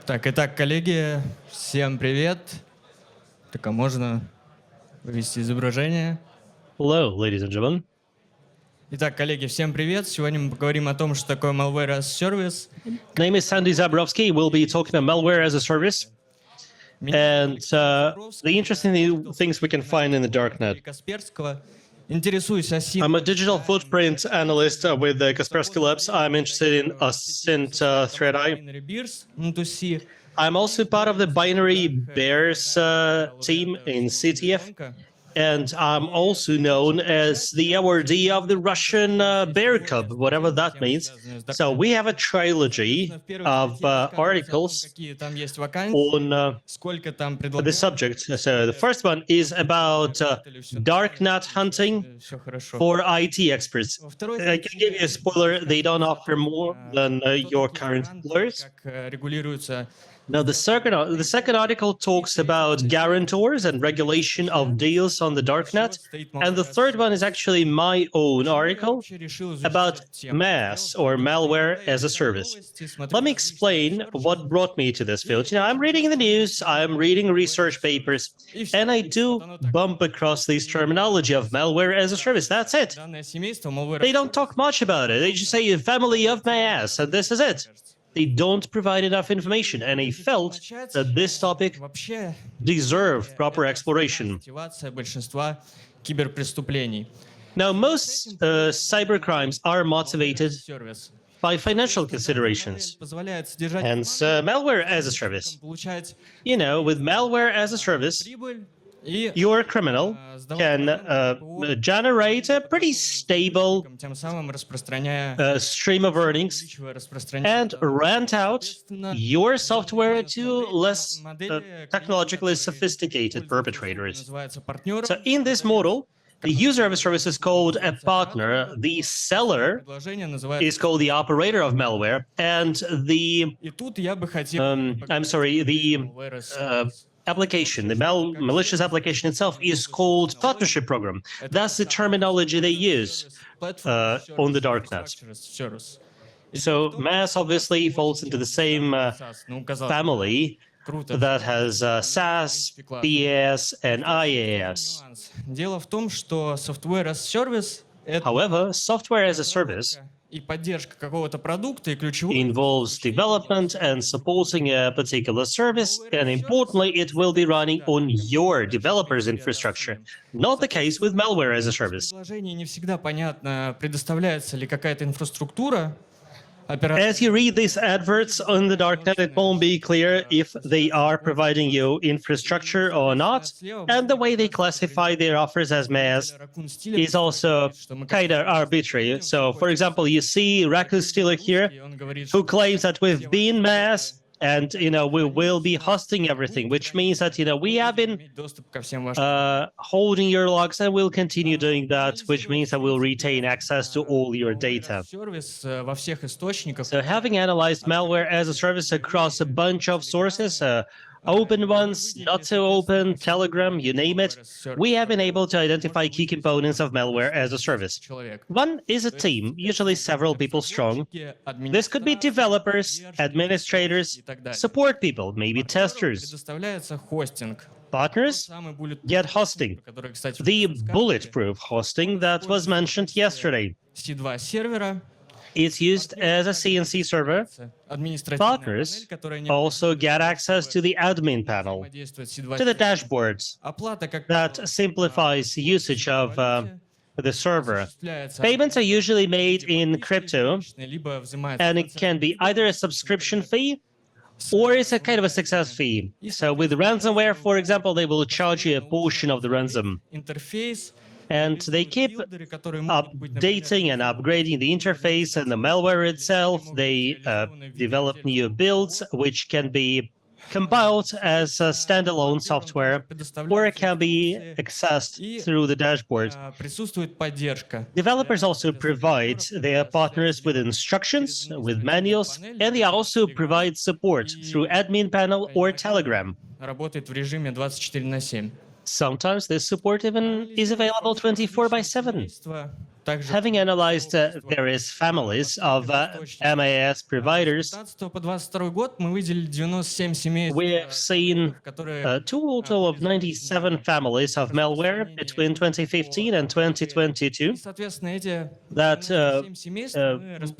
Итак, коллеги, всем привет. Так, а можно вывести изображение? Hello, ladies and gentlemen. Итак, коллеги, всем привет. Сегодня мы поговорим о том, что такое Malware-as-a-Service. Name is Sandy Zabrowski. We'll be talking about malware as a service and the interesting things we can find in the darknet. Интересуюсь I'm a digital footprint analyst with the Kaspersky Labs. I'm interested in ascent threat eye. I'm also part of the binary bears team in CTF. And I'm also known as the awardee of the Russian Bear Cub, whatever that means. So we have a trilogy of articles on the subject. So the first one is about darknet hunting for IT experts. I can give you a spoiler, they don't offer more than your current employers. Now, the second article talks about guarantors and regulation of deals on the darknet. And the third one is actually my own article about MAS, or Malware as a Service. Let me explain what brought me to this field. You know, I'm reading the news, I'm reading research papers, and I do bump across this terminology of malware as a service. That's it. They don't talk much about it. They just say family of MAS, and this is it. They don't provide enough information, and I felt that this topic deserved proper exploration. Now, most cybercrimes are motivated by financial considerations, hence malware as a service. You know, with malware as a service, your criminal can generate a pretty stable stream of earnings and rent out your software to less technologically sophisticated perpetrators. So in this model, the user of a service is called a partner, the seller is called the operator of malware, and the application, the malicious application itself, is called partnership program. That's the terminology they use on the darknet. So MAS obviously falls into the same family that has SaaS, PaaS, and IaaS. However, software as a service involves development and supporting a particular service, and importantly, it will be running on your developer's infrastructure. Not the case with malware as a service. As you read these adverts on the darknet, it won't be clear if they are providing you infrastructure or not, and the way they classify their offers as MAS is also kind of arbitrary. So, for example, you see Raccoon Stealer here, who claims that we've been MAS, and we will be hosting everything, which means that we have been holding your logs, and we'll continue doing that, which means that we'll retain access to all your data. So having analyzed malware as a service across a bunch of sources, open ones, not so open, Telegram, you name it, we have been able to identify key components of malware as a service. One is a team, usually several people strong. This could be developers, administrators, support people, maybe testers. Partners get hosting, the bulletproof hosting that was mentioned yesterday. It's used as a CNC server. Partners also get access to the admin panel, to the dashboards. That simplifies usage of the server. Payments are usually made in crypto, and it can be either a subscription fee or it's a kind of a success fee. So with ransomware, for example, they will charge you a portion of the ransom. And they keep updating and upgrading the interface and the malware itself. They develop new builds, which can be compiled as a standalone software, or it can be accessed through the dashboard. Developers also provide their partners with instructions, with manuals, and they also provide support through admin panel or Telegram. Sometimes this support even is available 24/7. Having analyzed various families of MAS providers, we have seen a total of 97 families of malware between 2015 and 2022 that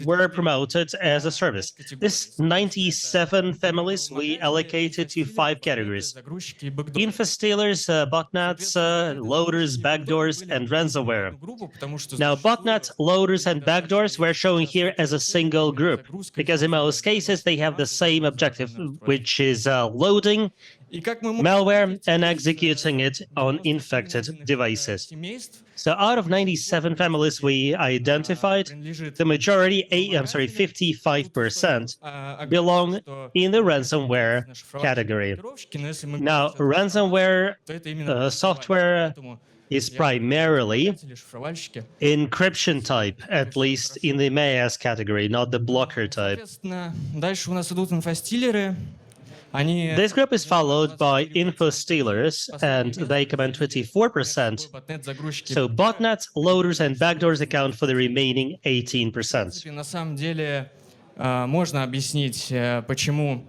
were promoted as a service. This 97 families we allocated to 5 categories: info-stealers, botnets, loaders, backdoors, and ransomware. Now, botnets, loaders, and backdoors were shown here as a single group because in most cases they have the same objective, which is loading malware and executing it on infected devices. So out of 97 families we identified, the majority, 55%, belong in the ransomware category. Now, ransomware software is primarily encryption type, at least in the MAS category, not the blocker type. This group is followed by info-stealers, and they command 24%. So botnets, loaders, and backdoors account for the remaining 18%. Можно объяснить, почему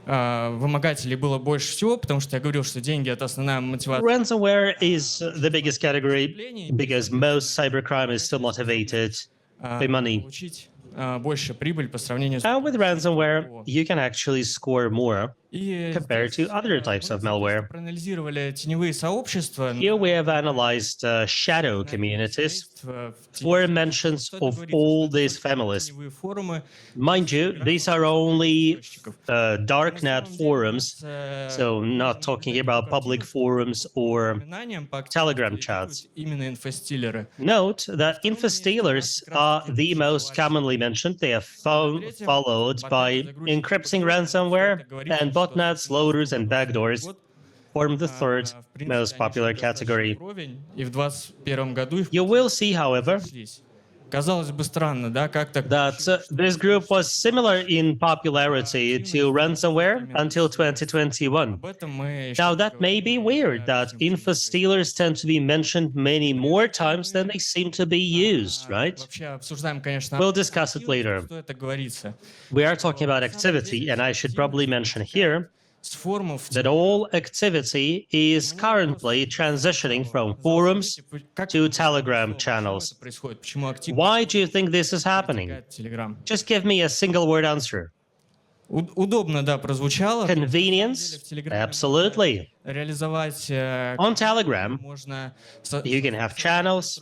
вымогателей было больше всего, потому что я говорил, что деньги — это основная мотивация. Ransomware is the biggest category because most cybercrime is still motivated by money. And with ransomware, you can actually score more compared to other types of malware. Here we have analyzed shadow communities for mentions of all these families. Mind you, these are only darknet forums, so not talking about public forums or Telegram chats. Note that info-stealers are the most commonly mentioned. They are followed by encrypting ransomware, and botnets, loaders, and backdoors form the third most popular category. You will see, however, that this group was similar in popularity to ransomware until 2021. Now, that may be weird that info-stealers tend to be mentioned many more times than they seem to be used, right? We'll discuss it later. We are talking about activity, and I should probably mention here that all activity is currently transitioning from forums to Telegram channels. Why do you think this is happening? Just give me a single word answer. Convenience? Absolutely. On Telegram, you can have channels,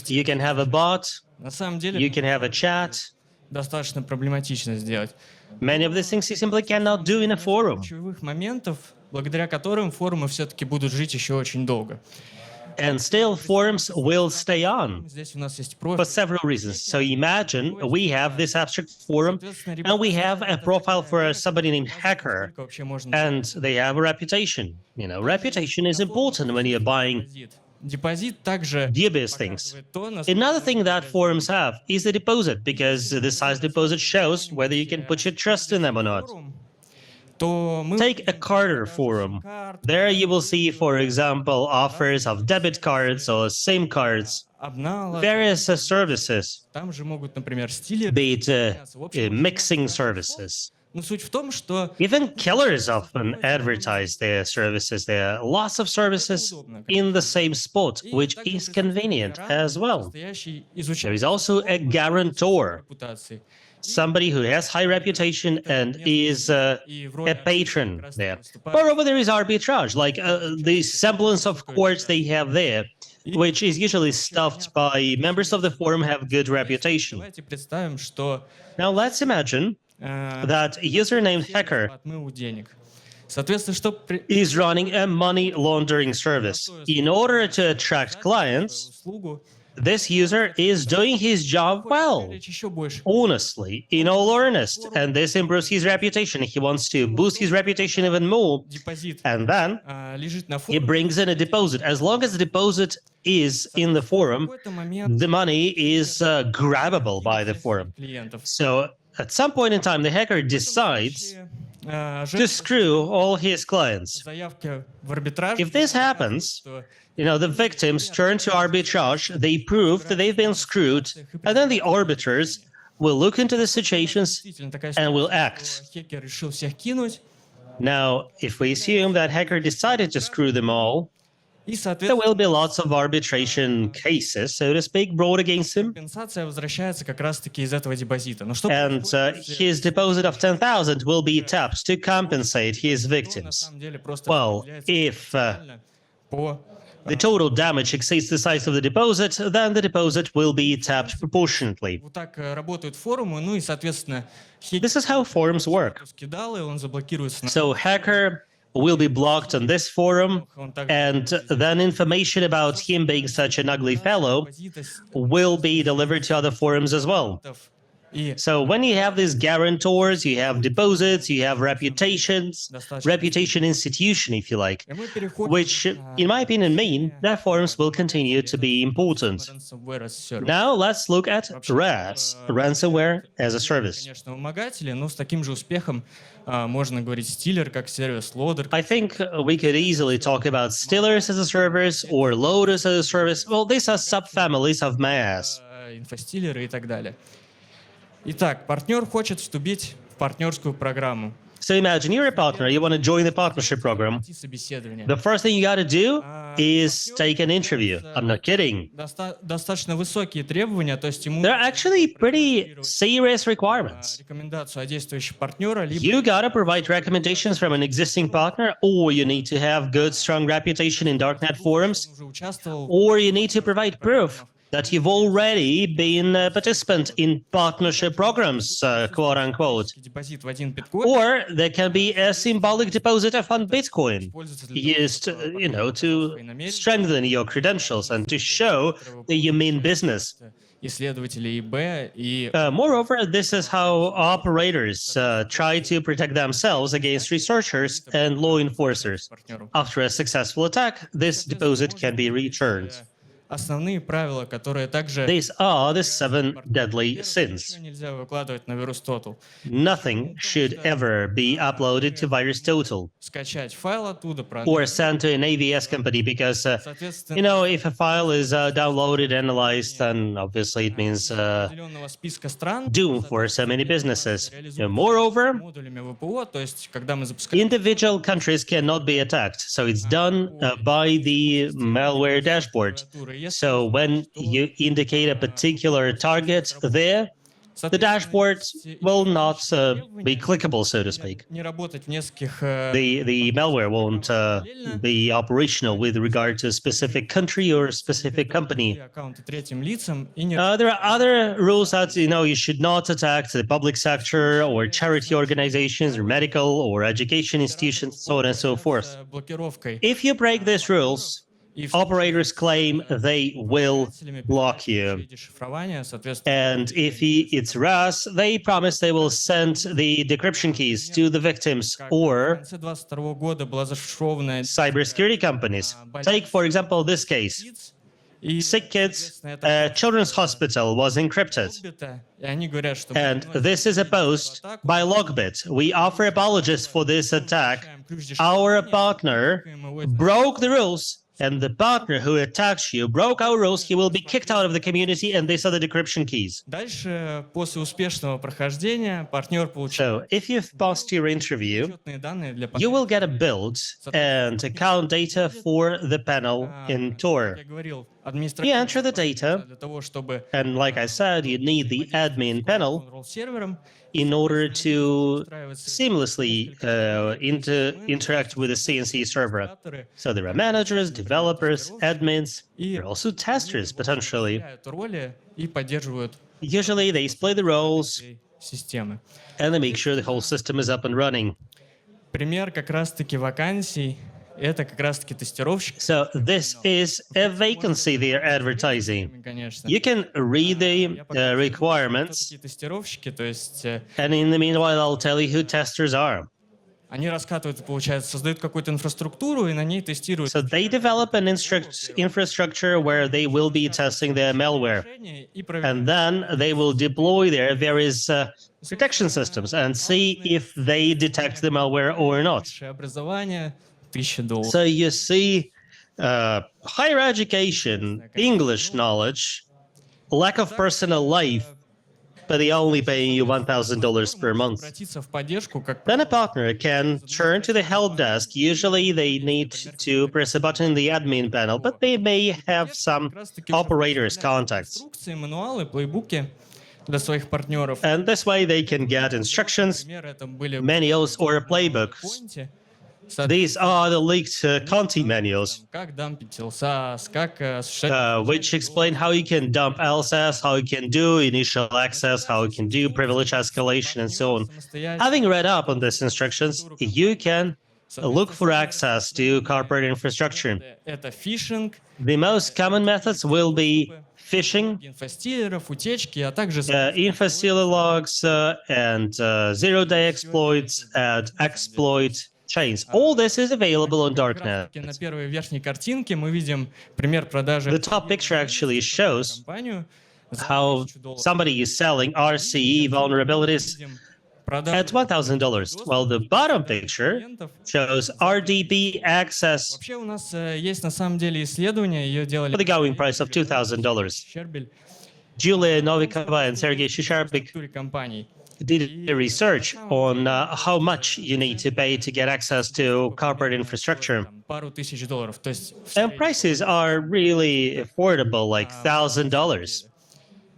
you can have a bot, you can have a chat. Many of these things you simply cannot do in a forum. And still, forums will stay on for several reasons. So imagine we have this abstract forum, and we have a profile for somebody named Hacker, and they have a reputation. You know, reputation is important when you're buying dubious things. Another thing that forums have is the deposit, because the size deposit shows whether you can put your trust in them or not. Take a Carter forum. There you will see, for example, offers of debit cards or SIM cards, various services, be it mixing services. Even killers often advertise their services. There are lots of services in the same spot, which is convenient as well. There is also a guarantor, somebody who has high reputation and is a patron there. Moreover, there is arbitrage, like the semblance of courts they have there, which is usually stuffed by members of the forum have good reputation. Now let's imagine that a user named Hacker is running a money laundering service. In order to attract clients, this user is doing his job well, honestly, in all earnest, and this improves his reputation. He wants to boost his reputation even more, and then he brings in a deposit. As long as the deposit is in the forum, the money is grabbable by the forum. So at some point in time, the hacker decides to screw all his clients. заявки в арбитраж. If this happens, the victims turn to arbitrage, they prove that they've been screwed, and then the arbiters will look into the situations and will act. Хакер решил всех кинуть. Now, if we assume that hacker decided to screw them all, И, there соответственно, will be lots of arbitration cases, so to speak, brought against him. компенсация возвращается как раз-таки из этого депозита. Но что And his deposit of 10,000 will be tapped to compensate his на victims. самом деле просто Well, распределяется if по the total damage exceeds the size of the deposit, then the deposit will be tapped proportionately. вот так работают форумы, ну и, соответственно, This is how forums work. скидал, и он заблокируется. So hacker will be blocked on this forum, and then information about him being such an ugly fellow will be delivered to other forums as well. И So when you have these guarantors, you have deposits, you have reputations, reputation institution, if you like, мы переходим which, in my opinion, mean that forums will continue to be important. Malware-as-a-Service. Now let's look at RAS, ransomware as a service. Конечно, вымогатели, но с таким же успехом можно говорить стиллер как сервис, лодер I think we could easily talk about Stillers as a service or Lotus as a service. Well, these are subfamilies of MAS. инфостиллеры и так далее. Итак, партнер хочет вступить в партнерскую программу. So imagine you're a partner, you want to join the partnership program. Пройти собеседование. The first thing you got to do is take an interview. I'm not kidding. Достаточно высокие требования, то есть ему There are actually pretty serious requirements. рекомендацию от действующего партнера, либо You got to provide recommendations from an existing partner, or you need to have good, strong reputation in darknet forums, он уже участвовал or you need to provide proof that you've already been a participant in partnership programs, quote unquote. в депозит в один биткоин, Or there can be a symbolic deposit of one Bitcoin используется для того, used, to strengthen your credentials and to show that you mean business. исследователей ИБ и Moreover, this is how operators try to protect themselves against researchers and law enforcers. партнеру. After a successful attack, this deposit can be returned. Основные правила, которые также These are the 7 deadly sins. ничего нельзя выкладывать на VirusTotal. Nothing should ever be uploaded to VirusTotal Скачать файл оттуда, or sent to an AVS company because, соответственно, if a file is downloaded, analyzed, then obviously it means определенного списка стран doom for so many businesses. Moreover, модулями ВПО, то есть когда мы запускаем individual countries cannot be attacked, so it's done by the malware dashboard. So when you indicate a particular target there, the dashboard will not be clickable, so to speak. не работать в нескольких The malware won't be operational with regard to a specific country or a specific company. аккаунты третьим лицам и не There are other rules that you should not attack the public sector or charity organizations or medical or education institutions, so on and so forth. блокировкой. If you break these rules, operators claim they will block you. Дешифрование, соответственно, And if it's RAS, they promise they will send the decryption keys to the victims в or конце 22 года была зашифрованная cybersecurity companies. Take, for example, this case. и Sick Kids Children's Hospital was encrypted. и они говорят, что And this is a post by Logbit. We offer apologies for this attack. Our partner broke the rules, and the partner who attacked you broke our rules. He will be kicked out of the community, and these are the decryption keys. Дальше, после успешного прохождения, партнер получает So if you've passed your interview, учетные данные для you will get a build and account data for the panel in Tor. Я говорил, You enter the data, для того, чтобы and like I said, you need the admin panel ролл сервером in order to seamlessly interact with the CNC server. So there are managers, developers, admins, there are also testers potentially. меняют роли и поддерживают Usually they split the roles этой системы. and they make sure the whole system is up and running. Пример как раз-таки вакансий — это как раз-таки тестировщик. So this is a vacancy they are advertising. Конечно. You can read the requirements, Такие тестировщики, то есть and in the meanwhile, I'll tell you who testers are. Они раскатывают, получается, создают какую-то инфраструктуру и на ней тестируют So they develop an infrastructure where they will be testing their malware. решения и And проверяют. then they will deploy their various protection systems and see if they detect the malware or not. Высшее образование, $1000. So you see, higher education, English knowledge, lack of personal life, but they only paying you $1,000 per month. Обратиться в поддержку, как Then a partner can turn to the help desk. Usually they need to press a button in the admin panel, but they may have some operators' contacts. инструкции, мануалы, плейбуки для своих партнеров. And this way they can get instructions, Например, это были manuals, or playbooks. поинты, These are the leaked Conti manuals, как дампить LSAS, как осуществлять which explain how you can dump LSAS, how you can do initial access, how you can do privilege escalation, and so on. самостоятельно. Having read up on these instructions, you can look for access to corporate infrastructure. Это фишинг, The most common methods will be phishing, инфостилеров, утечки, а также infostealer logs, and zero-day exploits and exploit chains. All this is available on darknet. на первой верхней картинке мы видим пример продажи The top picture actually shows компанию. how somebody is selling RCE vulnerabilities at $1,000. Well, the bottom picture shows RDP access Вообще у нас есть на самом деле исследование, ее делали for the going price of $2,000. Щербель Julia Novikova and Sergey Shisharbik в структуре компаний. did a research on how much you need to pay to get access to corporate infrastructure. Там пару тысяч долларов. То есть в And среднем. prices are really affordable, like $1,000.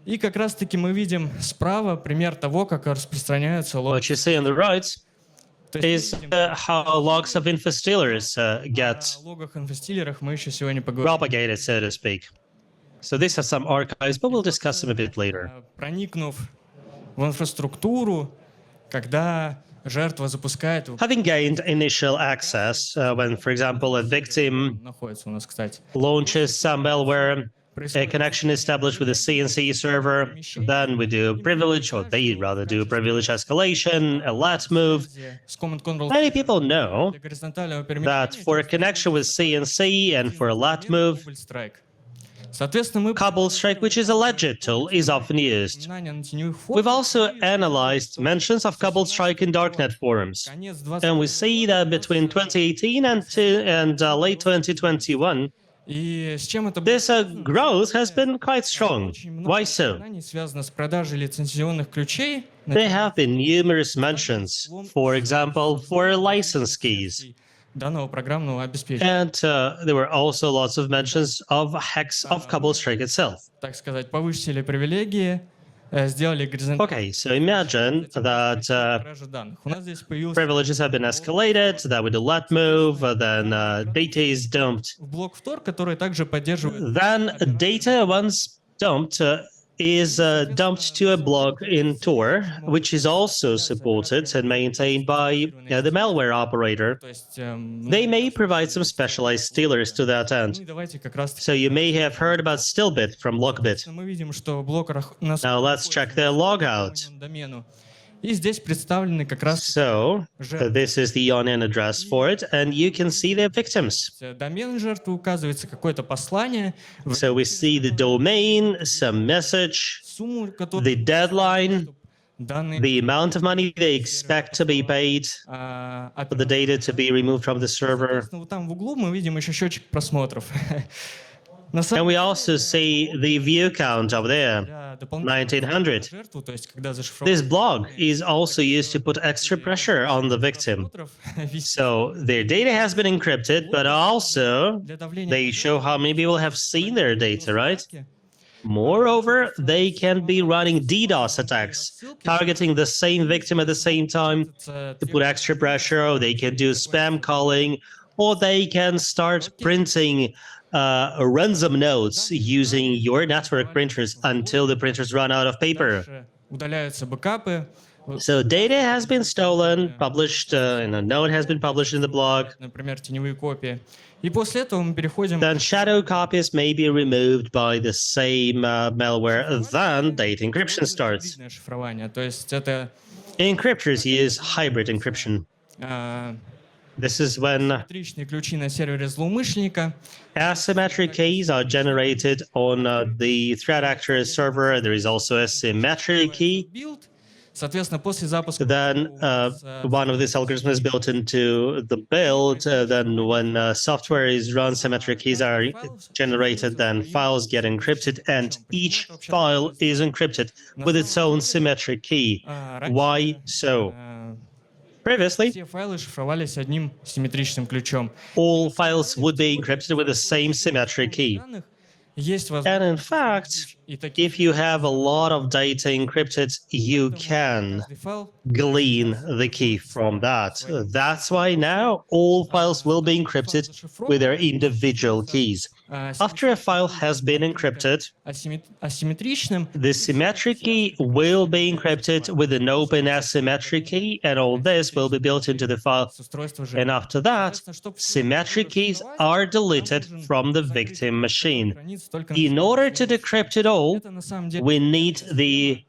И как раз-таки мы видим справа пример того, как распространяются логи. What you see on the right То есть is мы видим, how logs of infostealers get о логах инфостилерах мы еще сегодня поговорим. propagated, so to speak. So these are some archives, but we'll discuss them a bit later. Проникнув в инфраструктуру, когда жертва запускает, Having gained initial access, when, for example, a victim находится у нас, кстати, launches some malware, a connection established with a CNC server, then we do privilege, or they rather do privilege escalation, a let move. с Command Control Many people know для горизонтального that перемещения for a connection with CNC and for a let move, Double strike. Соответственно, мы Cobble Strike, which is a legit tool, is often used. упоминания на теневых We've форумах. also analyzed mentions of Cobble Strike in darknet forums. Конец 20 And we see that between 2018 and late 2021, И с чем это this growth has been quite strong. Очень много Why so? упоминаний связано с продажей лицензионных ключей. There have been numerous mentions, for example, for license keys. Данного программного обеспечения. And there were also lots of mentions of hacks of Cobble Strike itself. Так сказать, повысили привилегии, сделали горизонтальную Okay, so imagine that кражу данных. У нас здесь появился privileges have been escalated, that we do let move, then data is dumped. блок Tor, который также поддерживает Then data, once dumped, is dumped to a block in Tor, which is also supported and maintained by the malware operator. То есть, They may provide some specialized stealers to that end. ну, давайте как раз So you may have heard about Stillbit from Lockbit. мы видим, что блок нас Now let's check their logout. домену. И здесь представлены как раз So this is the on-in address for it, and you can see their victims. домен жертвы, указывается какое-то послание, So we see the domain, some message, сумму, которую the deadline, данные the amount of money they expect to be paid for the data to be removed from the server. Соответственно, вот там в углу мы видим еще счетчик просмотров. На And самом we also see the view count over there, деле, дополнительно 1900. жертву, то есть когда зашифровывают This blog is also used to put extra pressure on the victim. просмотров, висит So their data has been encrypted, but also для давления they show how many people have seen their data, right? Moreover, they can be running DDoS attacks, targeting the same victim at the same time to put extra pressure, or they can do spam calling, or they can start printing ransom notes using your network printers until the printers run out of paper. удаляются бэкапы, So data has been stolen, published, and a note has been published in the blog. например, теневые копии. И после этого мы переходим Then shadow copies may be removed by the same malware. Then data encryption starts. гибридное шифрование. То есть это Encryptors use hybrid encryption. This is when Симметричные ключи на сервере злоумышленника. asymmetric keys are generated on the threat actor's server. There is also a symmetric key. Build. Соответственно, после запуска Then one of these algorithms is built into the build. Then when software is run, symmetric keys are generated, then files get encrypted, and each file is encrypted with its own symmetric key. Why so? Previously, все файлы шифровались одним симметричным ключом. all files would be encrypted with the same symmetric key. Есть And in fact, if you have a lot of data encrypted, you can glean the key from that. That's why now all files will be encrypted with their individual keys. After a file has been encrypted, асимметричным the symmetric key will be encrypted with an open asymmetric key, and all this will be built into the file. And after that, symmetric keys are deleted from the victim machine. In order to decrypt it all, we need the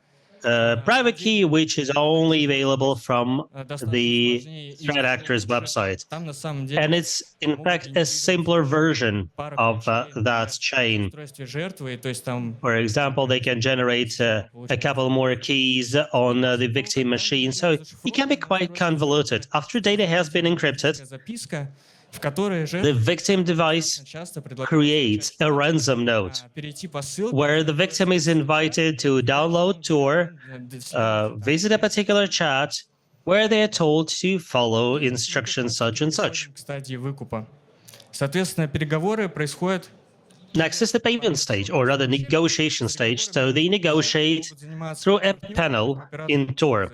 private key, which is only available from the threat actor's website. Там на самом деле And it's, in fact, a simpler version of that chain. устройстве жертвы, то есть там For example, they can generate a couple more keys on the victim machine, so it can be quite convoluted. After data has been encrypted, записка, в которой the жертва victim device часто предлагает creates a ransom note перейти по ссылке, where the victim is invited to download Tor, visit a particular chat, where they are told to follow instructions such and such. стадии выкупа. Соответственно, переговоры происходят. Next is the payment stage, or rather negotiation stage. So they negotiate through a panel in Tor.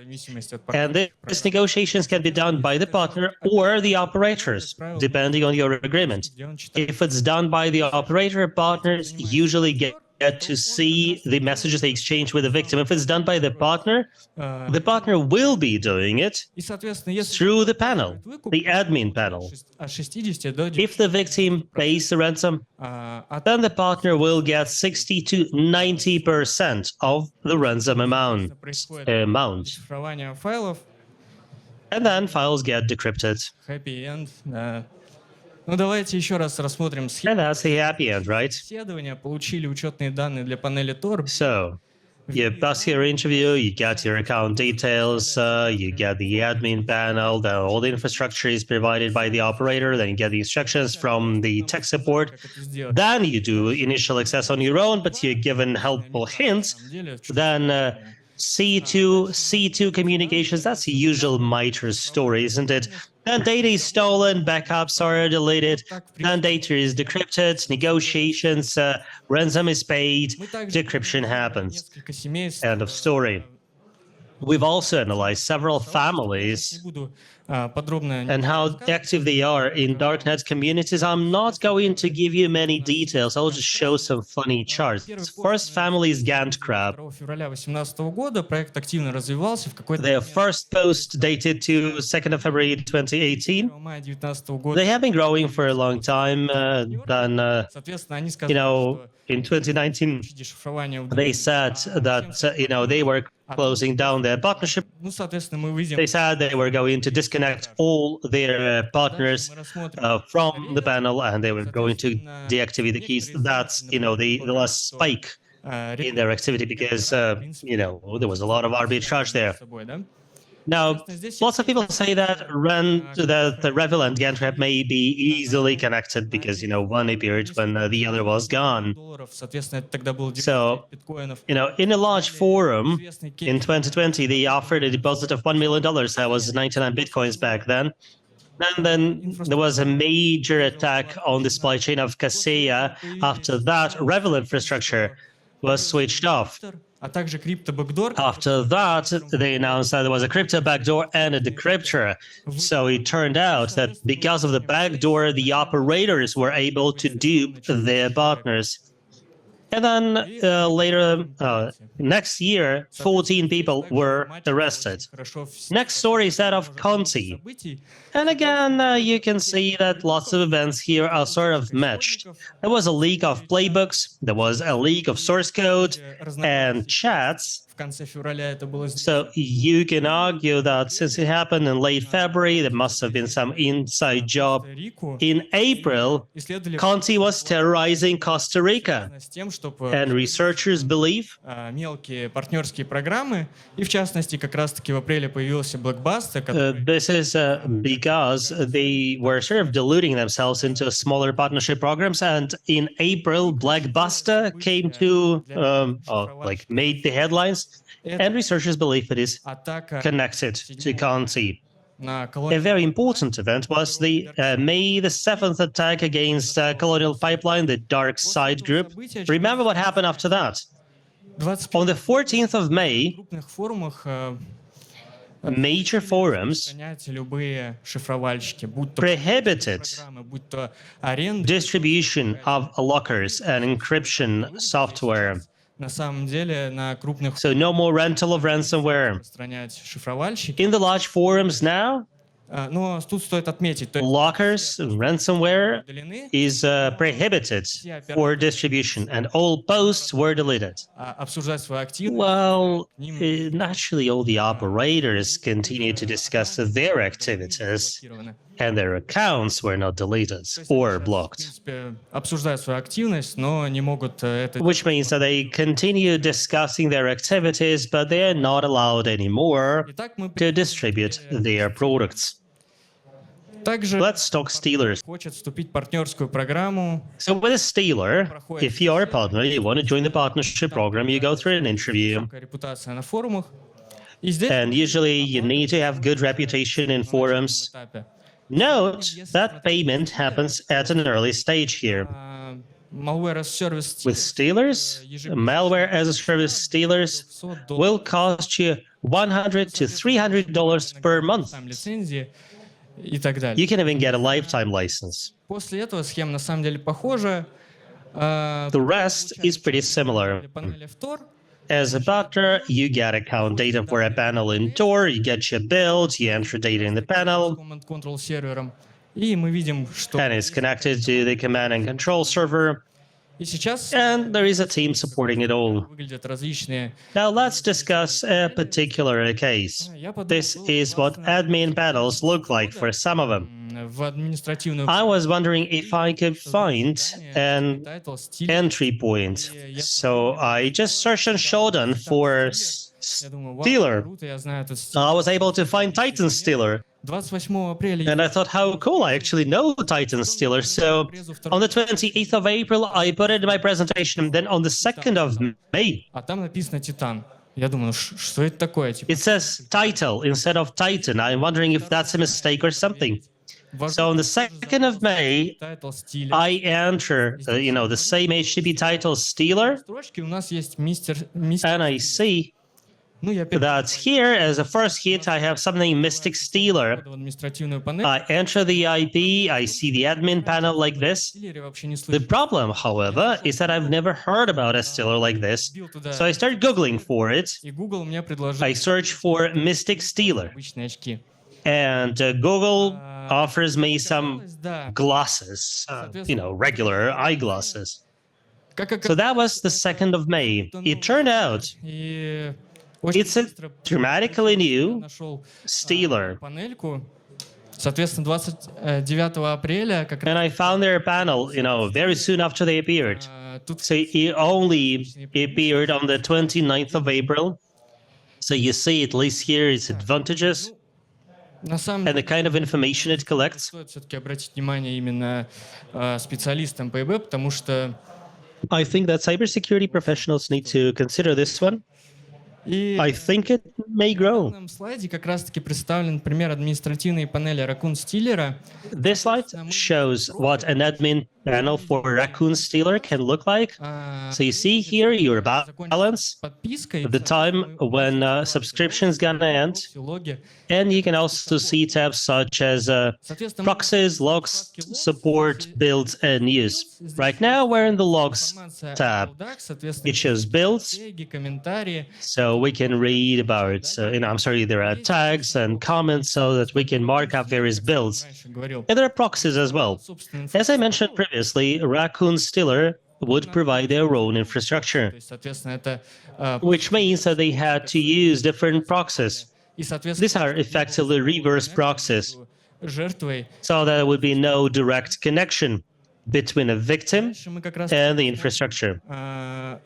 And these negotiations can be done by the partner or the operators, depending on your agreement. If it's done by the operator, partners usually get to see the messages they exchange with the victim. If it's done by the partner will be doing it И, соответственно, если through the panel, the admin panel. от 60 до If the victim pays the ransom, от then the partner will get 60 to 90% of the ransom amount. шифрования файлов, And then files get decrypted. happy end. Да. Ну, давайте еще раз рассмотрим схему And that's the happy end, right? исследования. Получили учетные данные для панели Tor. So you pass your interview, you get your account details, you get the admin panel, then all the infrastructure is provided by the operator, then you get the instructions from the tech support. Как это сделать? Then you do initial access on your own, but you're given helpful hints. На самом деле, Then C2 communications, that's the usual MITRE story, isn't it? Then data is stolen, backups are deleted, then data is decrypted, negotiations, ransom is paid, мы также decryption happens. несколько семей с- End of story. We've also analyzed several families Не буду подробно and how active they are in darknet communities. I'm not going to give you many details. I'll just show some funny charts. First family is Gantt crab. 2 февраля 2018 года проект активно развивался в какой-то Their first post dated to 2nd of February 2018. 1 мая 2019 года. They have been growing for a long time. Then, Соответственно, они you сказали, know, что in 2019, дешифрование they said that, you know, they were closing down their partnership. Ну, соответственно, мы выйдем. They said they were going to disconnect all their partners from the panel, and they were going to deactivate the keys. That's, you know, the last spike in their activity because, you know, there was a lot of arbitrage there. Now, lots of people say that the Revil and Gantt crab may be easily connected because, you know, one appeared when the other was gone. Соответственно, это тогда было 95 So, биткоинов. you know, in a large forum in 2020, they offered a deposit of $1 million. That was 99 bitcoins back then. And then there was a major attack on the supply chain of Kaseya. After that, Revil infrastructure was switched off. А также крипто-бэкдор. After that, they announced that there was a crypto backdoor and a decryptor. So it turned out that because of the backdoor, the operators were able to dupe their partners. And then later, next year, 14 people were arrested. Next story is that of Conti. And again, you can see that lots of events here are sort of matched. There was a leak of playbooks, there was a leak of source code and chats, So you can argue that since it happened in late February, there must have been some inside job. In April, Conti was terrorizing Costa Rica, and researchers believe мелкие партнерские программы, и в частности как раз-таки в апреле появился Blockbuster, this is because they were sort of diluting themselves into smaller partnership programs, and in April, Blockbuster came to made the headlines, and researchers believe it is connected to Conti. A very important event was the May the 7th attack against Colonial Pipeline, the Dark Side Group. Remember what happened after that? On the 14th of May, major forums prohibited distribution of lockers and encryption software. So no more rental of ransomware. In the large forums now, lockers, ransomware is prohibited for distribution, and all posts were deleted. Well, naturally, all the operators continued to discuss their activities, and their accounts were not deleted or blocked. Which means that they continue discussing their activities, but they are not allowed anymore to distribute their products. Let's talk Stealers. So with a Stealer, if you are a partner, you want to join the partnership program, you go through an interview. And usually you need to have good reputation in forums. Note that payment happens at an early stage here. With Stealers, Malware-as-a-Service Stealers will cost you $100 to $300 per month. You can even get a lifetime license. The rest is pretty similar. As a partner, you get account data for a panel in Tor, you get your build, you enter data in the panel, and it's connected to the command and control server. And there is a team supporting it all. Now let's discuss a particular case. This is what admin panels look like for some of them. I was wondering if I could find an entry point. So I just searched on Shodan for Stealer. I was able to find Titan Stealer. And I thought, how cool, I actually know Titan Stealer. So on the 28th of April, I put it in my presentation. And then on the 2nd of May, it says title instead of Titan. I'm wondering if that's a mistake or something. So on the 2nd of May, I enter, the same HTTP title Stealer, and I see that here, as a first hit, I have something Mystic Stealer. I enter the IP, I see the admin panel like this. The problem, however, is that I've never heard about a Stealer like this. So I start Googling for it. I search for Mystic Stealer. And Google offers me some glasses, regular eyeglasses. So that was the 2nd of May. It turned out it's a dramatically new Stealer. And I found their panel, very soon after they appeared. So it only appeared on the 29th of April. So you see, at least here, its advantages and the kind of information it collects. I think that cybersecurity professionals need to consider this one. I think it may grow. This slide shows what an admin panel for Raccoon Stealer can look like. So you see here your balance, the time when subscription is gonna end, and you can also see tabs such as proxies, logs, support, builds, and news. Right now we're in the logs tab. It shows builds, so we can read about, there are tags and comments so that we can mark up various builds. And there are proxies as well. As I mentioned previously, Raccoon Stealer would provide their own infrastructure, То есть, соответственно, это which means that they had to use different proxies. и, соответственно, These are effectively reverse proxies, жертвой. so there would be no direct connection between a victim Дальше мы как раз and the infrastructure.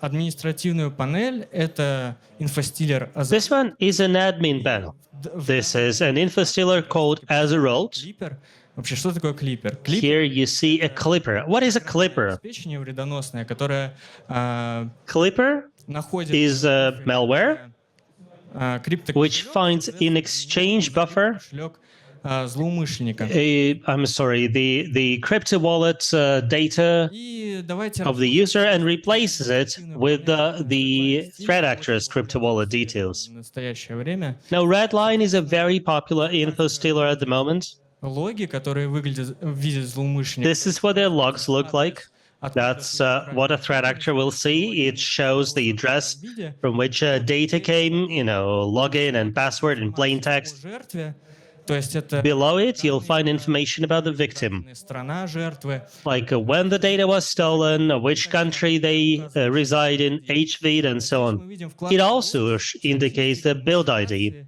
административную панель. Это инфостилер This one is an admin panel. This is an infostealer called as-a-Rolt. клипер. Вообще, что такое клипер? Клипер Here you see a clipper. What is a clipper? обеспечение вредоносное, которое Clipper находит is a malware криптокошелек, which finds in exchange buffer кошелек злоумышленника. I'm sorry, the crypto wallet data И давайте of the user and replaces it with the threat actor's crypto wallet details. в настоящее время Now, Redline is a very popular info stealer at the moment. логи, которые выглядят в виде злоумышленника. This is what their logs look like. That's what a threat actor will see. It shows the address from which data came, login and password in plain text. Жертве, то есть это Below it, you'll find information about the victim, страна жертвы, like when the data was stolen, which country they reside in, HVID, and so on. It also indicates the build ID.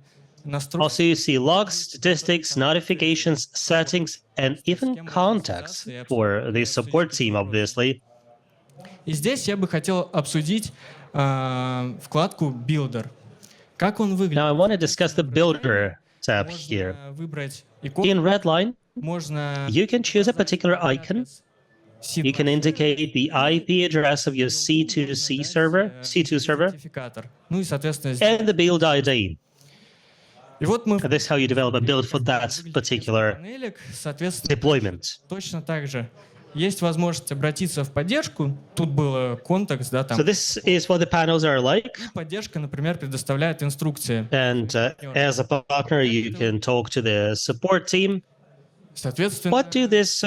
настройки. Also, you see logs, statistics, notifications, settings, and even contacts for the support team, obviously. И здесь я бы хотел обсудить вкладку Builder. Как он выглядит? Now, I want to discuss the Builder tab here. Можно выбрать иконку, In Redline, можно you can choose a particular icon. You can indicate the IP address of your C2C server, C2 server, сертификатор. Ну и, соответственно, and the build ID. и вот мы в This is how you develop a build for that particular панелек, соответственно, deployment. точно так же есть возможность обратиться в поддержку. Тут был контекст, да, там. So this is what the panels are like. И поддержка, например, предоставляет инструкции. And as a partner, you can talk to the support team. Соответственно, What do these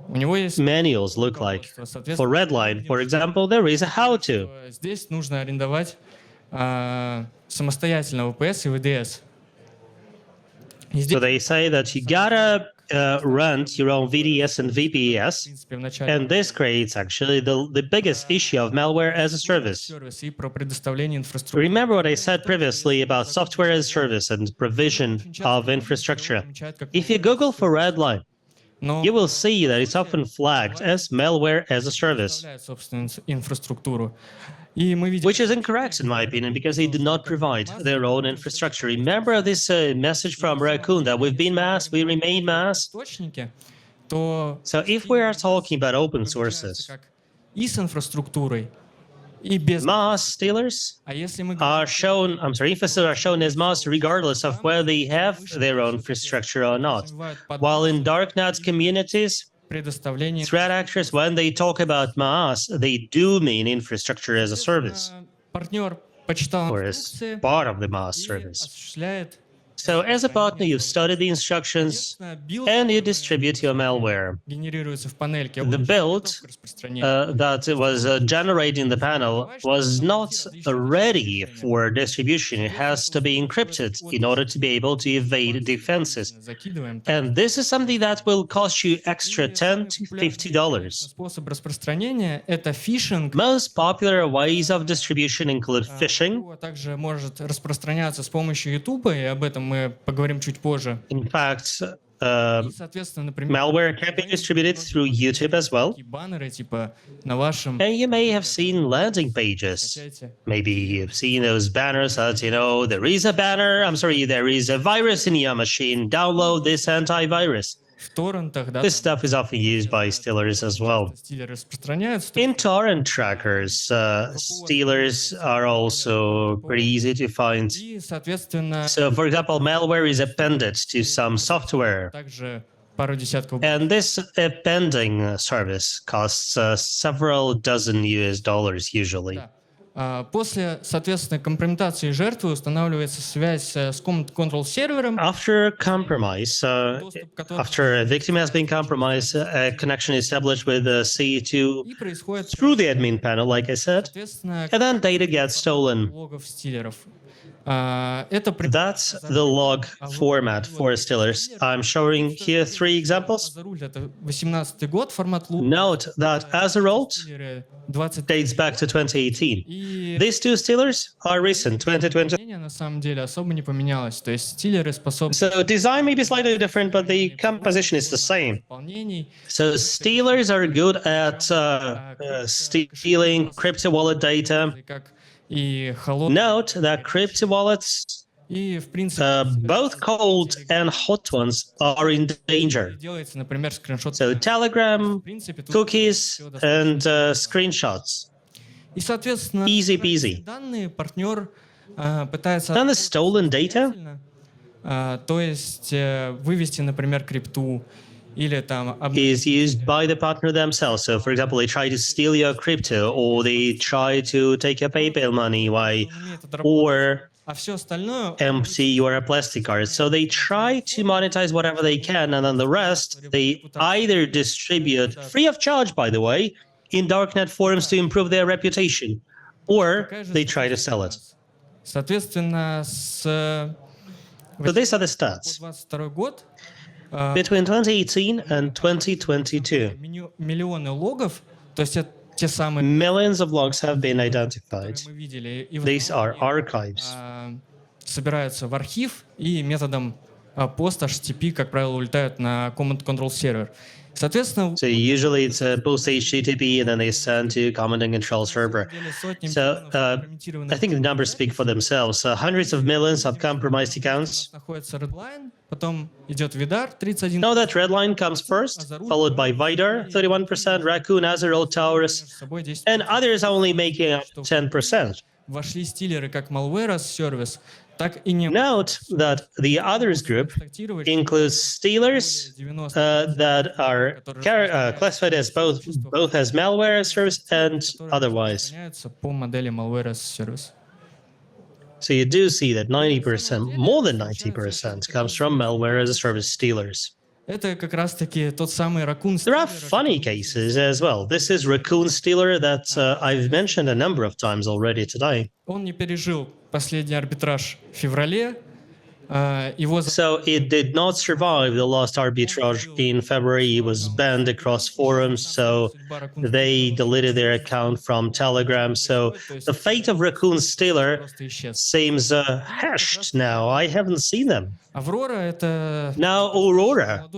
у него есть manuals look like? руководство. For Соответственно, Redline, for example, there is a how-to. здесь нужно арендовать самостоятельно VPS и VDS. И здесь, So they say that you gotta rent your own VDS and в VPS, принципе, в начале and this creates actually the biggest issue of malware-as-a-service. сервис и про предоставление инфраструктуры. Remember what I said previously about software as a service and provision of infrastructure. If you Google for Redline, Но you will see that it's often flagged as malware as a service, предоставляет собственную инфраструктуру. И мы видим, which is incorrect in my opinion because they do not provide their own infrastructure. Remember this message from Raccoon that we've been mass, we remain mass. источники, то So if we are talking about open получается, sources, как и с инфраструктурой, и без. mass stealers А если мы are shown, infosters are shown as mass regardless of whether they have their own infrastructure or not. While in darknet communities, предоставление threat actors, when they talk about mass, they do mean infrastructure as a service партнер почитал or as инструкции part of the mass и service. осуществляет. So as a partner, you've studied the instructions Соответственно, билд and you distribute your malware. генерируется в панельке The build распространения. that was generated in the panel was not ready for distribution. It has to be encrypted in order to be able to evade defenses. Закидываем. And this is something that will cost you extra $10 to $50. Способ распространения — это фишинг. Most popular ways of distribution include phishing. А также может распространяться с помощью YouTube, и об этом мы поговорим чуть позже. In fact, И, соответственно, например, malware can be distributed through YouTube as well. такие баннеры типа на вашем And you may have seen landing pages. скачайте. Maybe you've seen those banners that, there is a banner, there is a virus in your machine. Download this antivirus. В торрентах, да, This stuff is often used by stealers as well. стили распространяются. In torrent trackers, stealers are also pretty easy to find. И, соответственно, So, for example, malware is appended to some software. также пару десятков. And this appending service costs several dozen US dollars usually. Да. После, соответственно, компрометации жертвы устанавливается связь с control-сервером, After compromise, after a victim has been compromised, a connection is established with C2 и происходит, through the admin panel, like I said, соответственно, and then data gets stolen. логов стилеров. That's the log format for stealers. I'm showing here 3 examples. Note that as a result dates back to 2018. These 2 stealers are recent, 2020. So design may be slightly different, but the composition is the same. So stealers are good at stealing crypto wallet data. Note that crypto wallets, both cold and hot ones, are in danger. So Telegram, cookies, and screenshots. Easy peasy. Then the stolen data. Is used by the partner themselves. So, for example, they try to steal your crypto, or they try to take your PayPal money, or empty your plastic card. So they try to monetize whatever they can, and then the rest they either distribute free of charge, by the way, in darknet forums to improve their reputation, or they try to sell it. So these are the stats. Between 2018 and 2022, millions of logs have been identified. These are archives. Собираются в архив и методом поста HTTP, как правило, улетают на Command Control Server. Соответственно, so usually it's a post HTTP and then they send to Command and Control Server. So I think the numbers speak for themselves. Hundreds of millions of compromised accounts. Know that Redline comes first, followed by Vidar, 31%, Raccoon, Azerol, Taurus, and others only making up 10%. Вошли стилеры как Malware-as-a-Service. Note that the others group includes stealers that are classified as both as malware-as-a-service and otherwise. So you do see that 90%, more than 90%, comes from malware-as-a-service stealers. There are funny cases as well. This is Raccoon Stealer that I've mentioned a number of times already today. So it did not survive the last arbitrage in February. It was banned across forums, so they deleted their account from Telegram. So the fate of Raccoon Stealer seems hashed now. I haven't seen them. Now Aurora.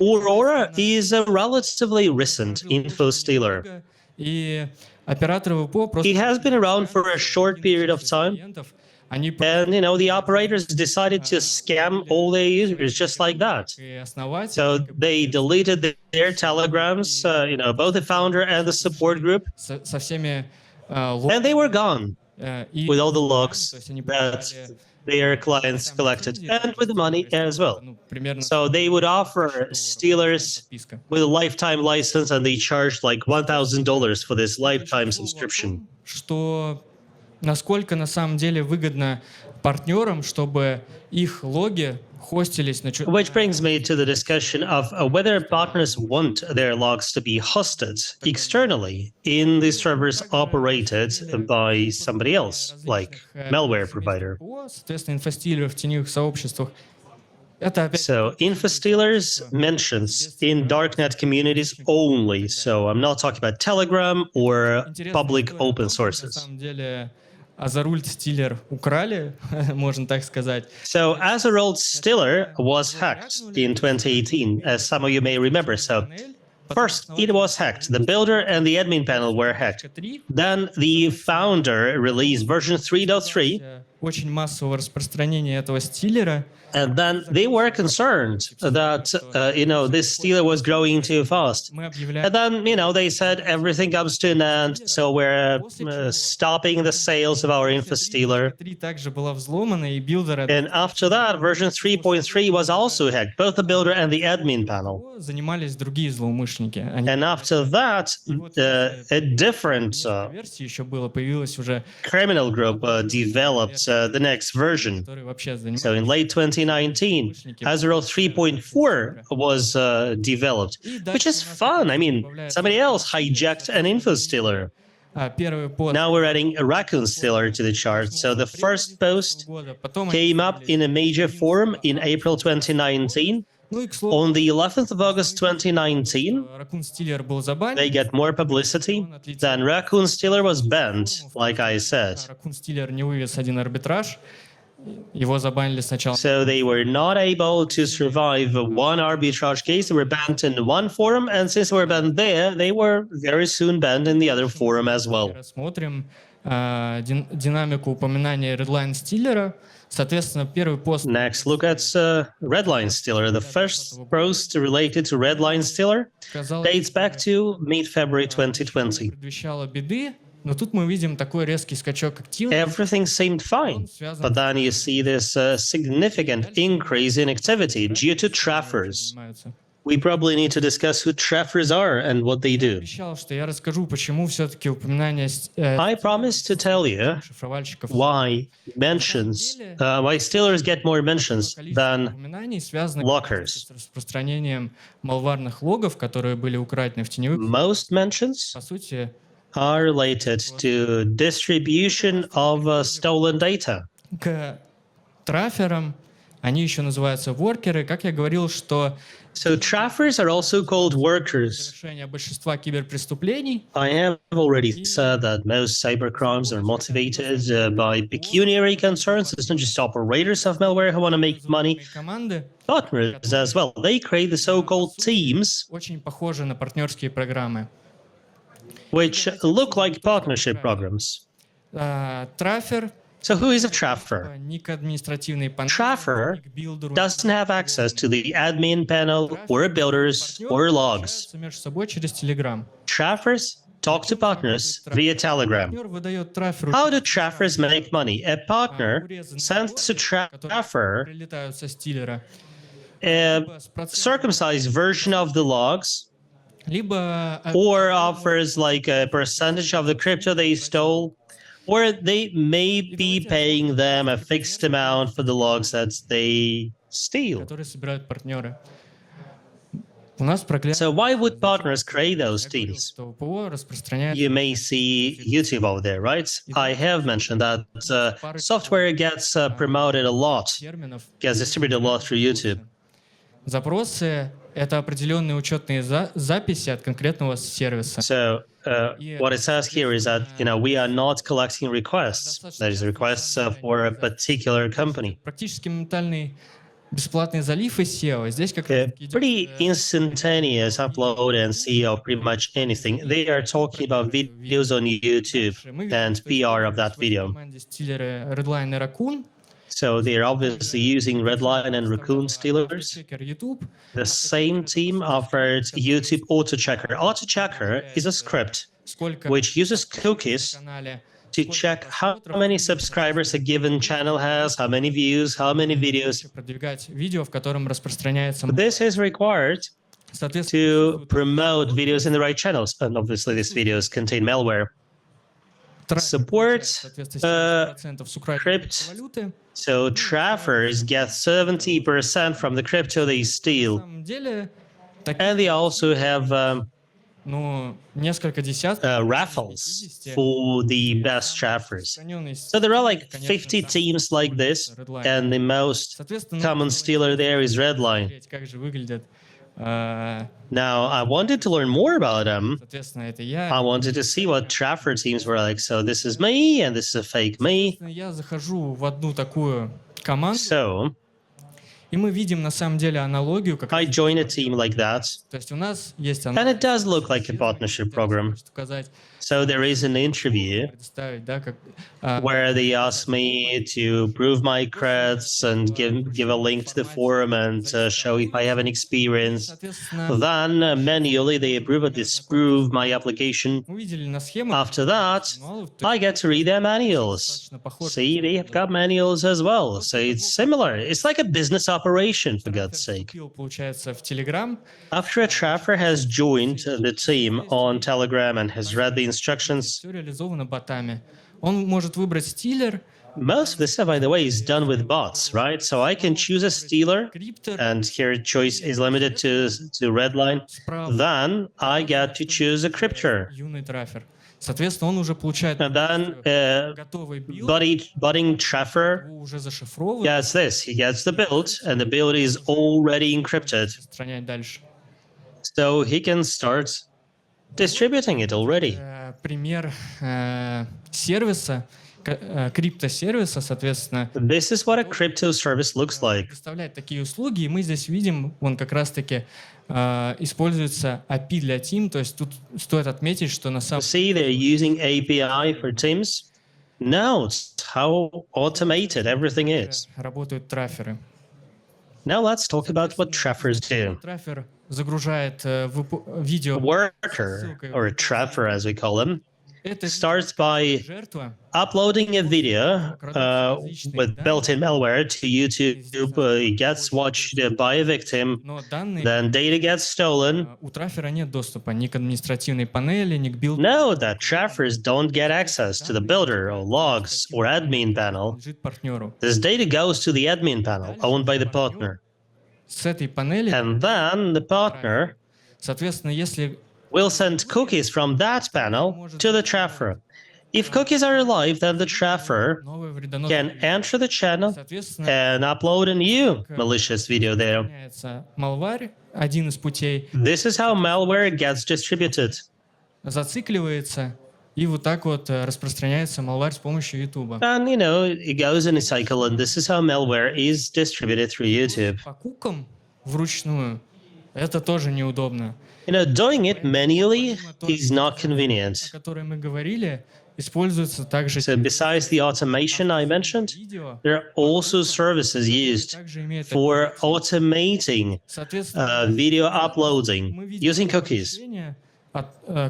Aurora is a relatively recent info stealer. He has been around for a short period of time. And, the operators decided to scam all their users just like that. So they deleted their telegrams, both the founder and the support group. And they were gone with all the logs that their clients collected and with the money as well. So they would offer stealers with a lifetime license, and they charged like $1,000 for this lifetime subscription. Насколько на самом деле выгодно партнерам, чтобы их логи хостились на... Which brings me to the discussion of whether partners want their logs to be hosted externally in the servers operated by somebody else, like malware provider. Соответственно, инфостилеры в теневых сообществах. So InfoStealers mentions in darknet communities only. So I'm not talking about Telegram or public open sources. Azerol Stealer украли, можно так сказать. So Azerol Stealer was hacked in 2018, as some of you may remember. So first, it was hacked. The builder and the admin panel were hacked. Then the founder released version 3.3. Очень массового распространения этого стилера. And then they were concerned that, this stealer was growing too fast. And then, they said everything comes to an end, so we're stopping the sales of our InfoStealer. And after that, version 3.3 was also hacked, both the builder and the admin panel. And after that, a different criminal group developed the next version. So in late 2019, Azerol 3.4 was developed, which is fun. I mean, somebody else hijacked an InfoStealer. Первый пост Now we're adding a raccoon stealer to the chart. So the first post года, потом came up in a major forum in April 2019. Ну и к слову, On the 11th of August 2019, Raccoon Stealer был забанен. they get more publicity. Then Raccoon Stealer was banned, like I said. Raccoon Stealer не вывез один арбитраж. Его забанили сначала. So they were not able to survive one arbitrage case. They were banned in one forum, and since they were banned there, they were very soon banned in the other forum as well. Рассмотрим динамику упоминания Redline Stealer. Соответственно, первый пост Next, look at Redline Stealer. The first post related to Redline Stealer dates back to mid-February 2020. предвещало беды, но тут мы видим такой резкий скачок активности. Everything seemed fine, but then you see this significant increase in activity due to traffers. We probably need to discuss who traffers are and what they do. Обещал, что я расскажу, почему все-таки упоминание I promised to tell you шифровальщиков why stealers get more mentions than упоминаний связано lockers. с распространением малварных логов, которые были украдены в теневых. Most mentions По сути, are related to distribution of stolen data. к траферам они еще называются воркеры. Как я говорил, что So traffers are also called workers. совершение большинства киберпреступлений I have already said that most cybercrimes are motivated by pecuniary concerns. It's not just operators of malware who want to make money, команды partners as well. They create the so-called teams, очень похожи на партнерские программы. which look like partnership programs. Трафер So who is a traffer? ни к административной панели, Traffer ни к билдеру. doesn't have access to the admin panel or builders or logs. Общаются между собой через Telegram. Traffers talk to partners via Telegram. Партнер выдает траферу How do traffers make money? A partner sends to traffer прилетают со стилера, a circumcised version of the logs либо or offers like a percentage of the crypto they stole, or they may be paying them a fixed amount for the logs that they steal. которые собирают партнеры. У нас проклятие, So why would partners create those teams? что ПО распространяет You may see YouTube over there, right? I have mentioned that software gets promoted a lot, терминов. gets distributed a lot through YouTube. Запросы — это определенные учетные записи от конкретного сервиса. So what it says here is that we are not collecting requests. That is requests for a particular company. Практически моментальный бесплатный залив из SEO. Здесь как раз таки идет, Pretty instantaneous upload and see of pretty much anything. They are talking about videos on YouTube and PR of that video. команде стилеры Redline и Raccoon. So they are obviously using Redline and Raccoon stealers. Checker YouTube. The same team offered YouTube Auto Checker. Auto Checker is a script Сколько which uses на cookies канале, to check how many subscribers a given channel has, how many views, how many videos. продвигать видео, в котором распространяется This is required соответственно to promote videos in the right channels. And obviously these videos contain malware. Support соответственно 70% с украинской crypt. валюты. So traffers get 70% from the crypto they На steal. самом деле, And they also have ну, несколько десятков raffles for the best traffers. распространенный So there are like 50 teams like this, and the most Соответственно, common stealer there is Redline. смотреть, как же выглядят. Now, I wanted to learn more about them. Соответственно, это I я. wanted to see what traffer teams were like. So this is me, and this is a fake me. Я захожу в одну такую команду, So и мы видим на самом деле аналогию, как I join a team like that, то есть у нас есть and it does look like a partnership program. указать, So there is an interview представить, да, как where they ask me to prove my creds and give a link to the forum and show if I have an experience. соответственно, Then manually they approve or disapprove my application. мы видели на схемах After that, мануалов, то I get to read their manuals. достаточно похоже. See, they have got manuals as well. So it's similar. It's like a business operation, for God's sake. Вступил, получается, в Telegram. After a traffer has joined the team on Telegram and has read the instructions, Все реализовано ботами. Он может выбрать стилер, most of this stuff, by the way, is done with bots, right? So I can choose a stealer, криптор, and here choice is limited to Redline. справа Then I get to choose a cryptor. юный трафер. Соответственно, он уже получает And then готовый билд, budding Treffer его уже зашифровывают, gets this. He gets the build, and the build is already encrypted. распространять дальше. So he can start distributing it already. Пример сервиса, криптосервиса, соответственно, This is what a crypto service looks like. предоставляет такие услуги, и мы здесь видим, он как раз-таки используется API для Team, то есть тут стоит отметить, что на самом See, they're using API for Teams. Note how automated everything деле is. работают траферы. Now let's talk about what Treffers do. Трафер загружает видео. Worker, or a Treffer as we call him, Это starts by жертва. uploading a video with built-in malware to YouTube. It gets watched by a victim. Но данные Then data gets stolen. у трафера нет доступа ни к административной панели, ни к билду. Know that Treffers don't get access to the builder or logs or admin panel. Принадлежит партнеру. This data goes to the admin panel owned by the partner. С этой панели, And then the partner соответственно, если will send cookies from that panel to the Treffer. If cookies are alive, then the Treffer новый вредоносный can enter the channel соответственно, and upload a new malicious video there. меняется malware, один из путей, This is how malware gets distributed. зацикливается, и вот так вот распространяется malware с помощью YouTube. And it goes in a cycle, and this is how malware is distributed through YouTube. По кукам вручную это тоже неудобно. Doing it manually is not О convenient. которой мы говорили, используется также So besides the automation I mentioned, видео, there are also services used также имеет for automating соответственно, video uploading мы видим using cookies. сообщение,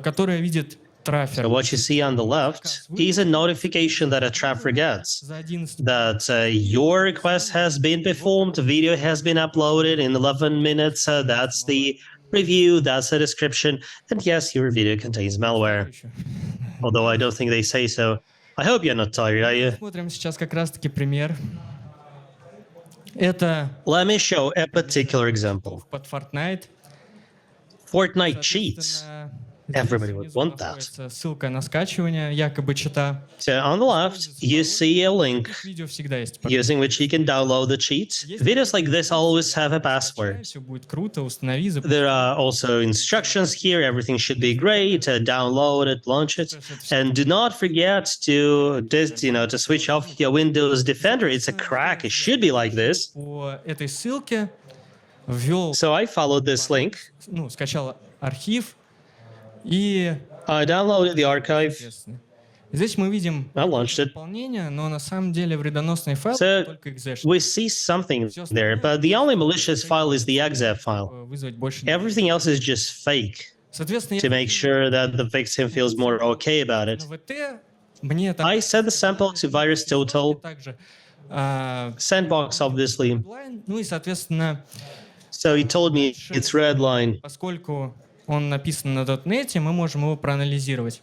которое видит трафер So what you see on the left is a notification that a trafficker gets за 11 that your request has been performed, the video has been uploaded in 11 minutes. That's the preview, that's the description, and yes, your video contains malware. еще. Although I don't think they say so. I hope you're not tired, are you? Смотрим сейчас как раз-таки пример. Это Let me show a particular example. под Fortnite. Fortnite cheats. Соответственно, Everybody would здесь want that. находится ссылка на скачивание якобы чита. So on the left, you see a link Видео всегда есть. using which you can download the cheats. Videos like this always have a password. Все будет круто, установи, There are also instructions here. Everything should be great. Download it, launch it, and do not forget to to switch off your Windows Defender. It's a crack. It should be like this. по этой ссылке ввел, So I followed this link. скачал архив и I downloaded the archive. соответственно, здесь мы видим I launched it. дополнение, но на самом деле вредоносный файл So только exe, we see something there, but the only malicious file is the exe file. чтобы вызвать больше. Everything else is just fake Соответственно, to make sure that the victim feels more okay about it. на ВТ мне там I sent the sample to VirusTotal, также Sandbox, obviously. онлайн. Ну и, соответственно, So he told me it's Redline. поскольку он написан на .NET, мы можем его проанализировать.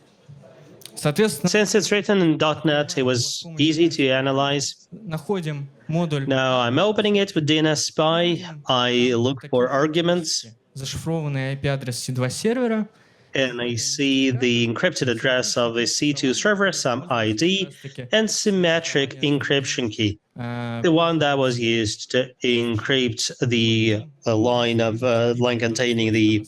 Соответственно, Since it's written in .NET, it was easy to analyze. находим модуль Now I'm opening it with DNS Spy. I look for arguments, зашифрованный IP-адрес C2 сервера. and I see the encrypted address of a C2 server, some ID, and symmetric encryption key. The one that was used to encrypt the line containing the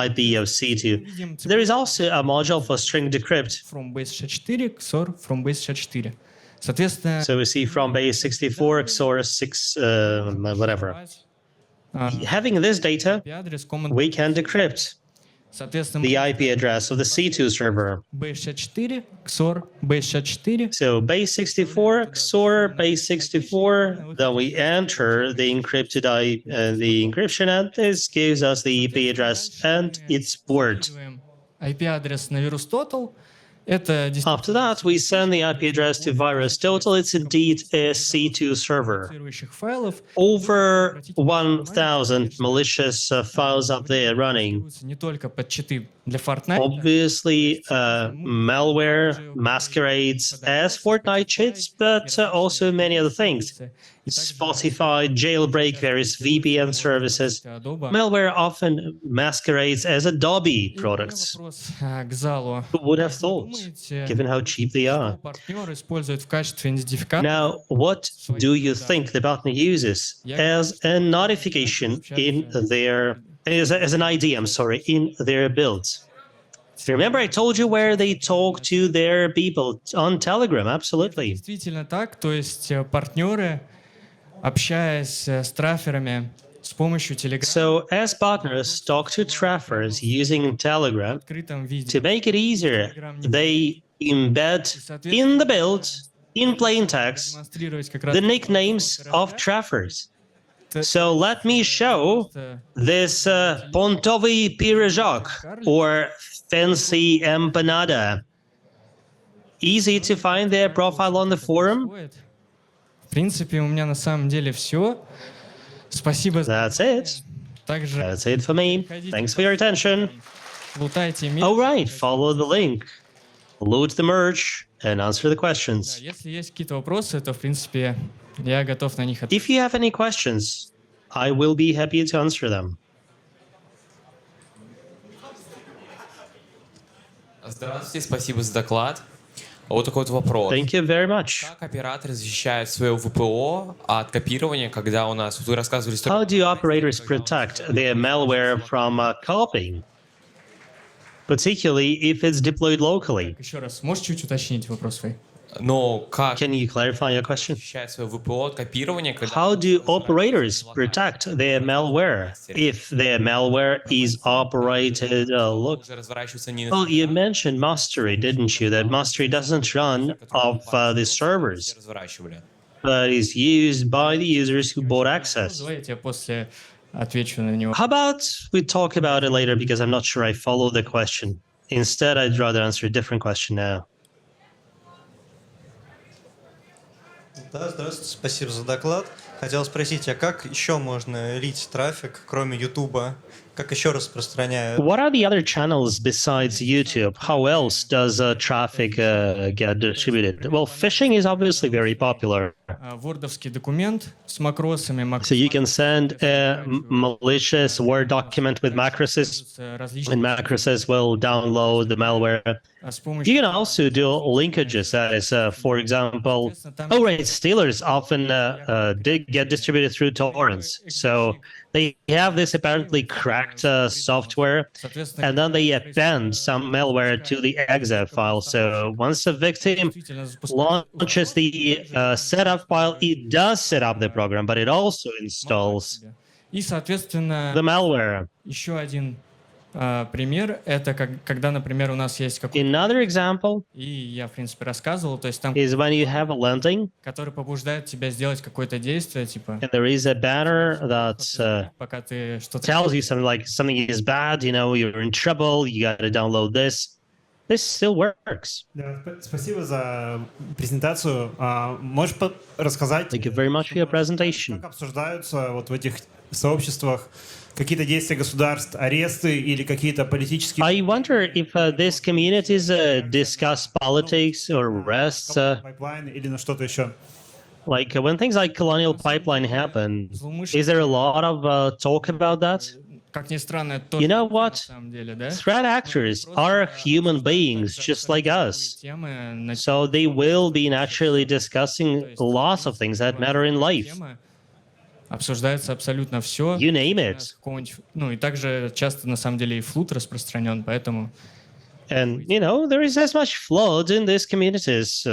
IP of C2. There is also a module for string decrypt. From base64 XOR from base64. Соответственно, So we see from base 64 XOR 6, whatever. Having this data, IP-адрес command, we can decrypt соответственно, the IP address of the C2 server. base64 XOR base64. So base 64 XOR base 64, then we enter the the encryption, and this gives us the IP address and its port. IP-адрес на VirusTotal. Это After that, we send the IP address to VirusTotal. It's indeed a C2 server. действующих файлов. Over 1,000 malicious files up there running. Не только под читы для Fortnite. Obviously, malware masquerades as Fortnite cheats, but also many other things. Spotify, jailbreak various VPN services. Malware often masquerades as Adobe products. Вопрос к залу. Who would have Как вы thought, думаете, given how cheap they что are? партнеры используют в качестве идентификатора? Now, what do you think the partner uses as a notification in their, as an ID, I'm sorry, in their builds? Remember, I told you where they talk to their people on Telegram, absolutely. Действительно так, то есть партнеры, общаясь с траферами с помощью Telegram So, as partners talk to traffickers using в Telegram, открытом виде, to make it easier, they embed in the build, in plain text, демонстрировать как раз the nicknames of traffickers. So let me show this Pontovi Pirozhok or fancy empanada. Easy to find their profile on the forum. В принципе, у меня на самом деле все. Спасибо за That's it. Также That's it for me. Thanks for your attention. лутайте All right, follow the link, loot the merch, and answer the questions. Если есть какие-то вопросы, то, в принципе, я готов на них ответить. If you have any questions, I will be happy to answer them. Здравствуйте, спасибо за доклад. Вот такой вот вопрос. Thank you very much. Как операторы защищают свое ВПО от копирования, когда у нас, вот вы рассказывали, How do operators protect their malware from copying, particularly if it's deployed locally? Еще раз, можешь чуть уточнить вопрос свой? но как Can you clarify your question? защищать свое ВПО от копирования, когда... How do operators protect their malware if their malware is operated Уже разворачивается не на Well, you mentioned Mastery, didn't you? That Mastery doesn't run off the servers, разворачивали. but is used by the users who bought access. Давай я тебе после отвечу на него. How about we talk about it later because I'm not sure I follow the question. Instead, I'd rather answer a different question now. Да, здравствуйте, спасибо за доклад. Хотел спросить, а как еще можно лить трафик, кроме Ютуба? Как еще распространяют? What are the other channels besides YouTube? How else does traffic get distributed? Well, phishing is obviously very popular. Вордовский документ с макросами. So you can send a malicious Word document with macroses, and macroses will download the malware. С помощью You can also do linkages. That is, for example, rate stealers often get distributed through torrents. So they have this apparently cracked software, and then they append some malware to the exe file. So once the victim launches the setup file, it does set up the program, but it also installs И, соответственно, the malware. еще один пример, это когда, например, у нас есть какой-то... Another example И я, в принципе, рассказывал, то есть там, is when you have a landing, который побуждает тебя сделать какое-то действие, типа, and there is a banner that пока ты что-то... tells you something like something is bad, you know, you're in trouble, you got to download this. This still works. Да, спасибо за презентацию. Можешь рассказать, Thank you very much for your presentation. как обсуждаются вот в этих сообществах какие-то действия государств, аресты или какие-то политические... I wonder if these communities discuss politics or arrests, пайплайн или на что-то еще. like when things like Colonial Pipeline happen. Is there a lot of talk about that? Как ни странно, это тоже You know на what? самом деле, да? Threat actors are human beings just like us. Темы, на So they will be naturally discussing lots of things that matter in life. темы обсуждается абсолютно все. You name it. Ну и также часто на самом деле и флут распространен, поэтому And, you know, there is as much flood in these communities,